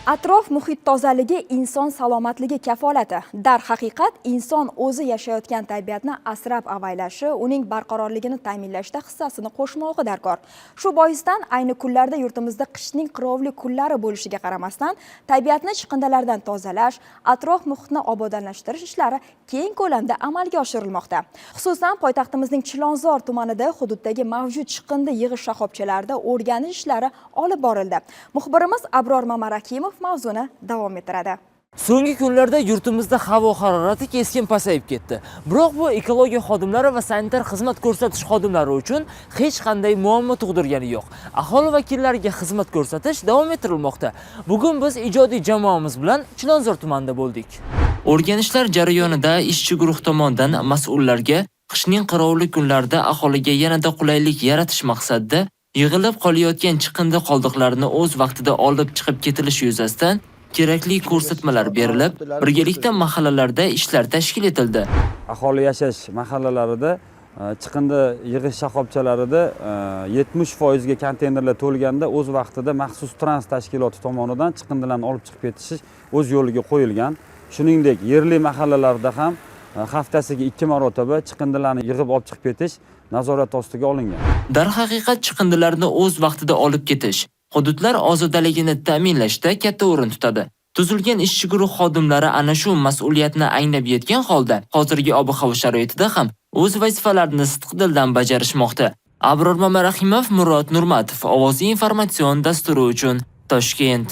Atrof muhit tozaligi inson salomatligi kafolati. Darhaqiqat, inson o'zi yashayotgan tabiatni asrab-avaylashi, uning barqarorligini ta'minlashda hissasini qo'shmog'i darkor. Shu boisdan ayni kunlarda yurtimizda qishning qirovli kunlari bo'lishiga qaramasdan, tabiatni chiqindilardan tozalash, atrof muhitni obodonlashtirish ishlari keng ko'lamda amalga oshirilmoqda. Xususan, poytaxtimizning Chilonzor tumanida hududdagi mavjud chiqindi yig'ish shoxobchalarida o'rganish ishlari olib borildi. Muxbirimiz Abror Mamarakimov mavzuni davom ettiradi. So'nggi kunlarda yurtimizda havo harorati keskin pasayib ketdi. Biroq bu ekologiya xodimlari va sanitar xizmat ko'rsatish xodimlari uchun hech qanday muammo tug'dirgani yo'q. Aholi vakillariga xizmat ko'rsatish davom ettirilmoqda. Bugun biz ijodiy jamoamiz bilan Chilonzor tumanida bo'ldik. O'rganishlar jarayonida ishchi guruh tomonidan mas'ullarga qishning qirovli kunlarida aholiga yanada qulaylik yaratish maqsadida yig'ilib qolayotgan chiqindi qoldiqlarini o'z vaqtida olib chiqib ketilishi yuzasidan kerakli ko'rsatmalar berilib, birgalikda mahallalarda ishlar tashkil etildi. Aholi yashash mahallalarida chiqindi yig'ish shoxobchalarida 70% ga konteynerlar to'lganda o'z vaqtida maxsus trans tashkiloti tomonidan chiqindilarni olib chiqib ketish o'z yo'liga qo'yilgan. Shuningdek, yerli mahallalarda ham haftasiga 2 marotaba chiqindilarni yig'ib olib chiqib ketish nazorat ostiga olingan. Darhaqiqat, chiqindilarni o'z vaqtida olib ketish hududlar ozodaligini ta'minlashda katta o'rin tutadi. Tuzilgan ishchi guruh xodimlari ana shu mas'uliyatni anglab yetgan holda, hozirgi ob-havo sharoitida ham o'z vazifalarini sidqidildan bajarishmoqda. Abror Mamarahimov, Murod Nurmatov, Ovozi informatsion dasturi uchun Toshkent.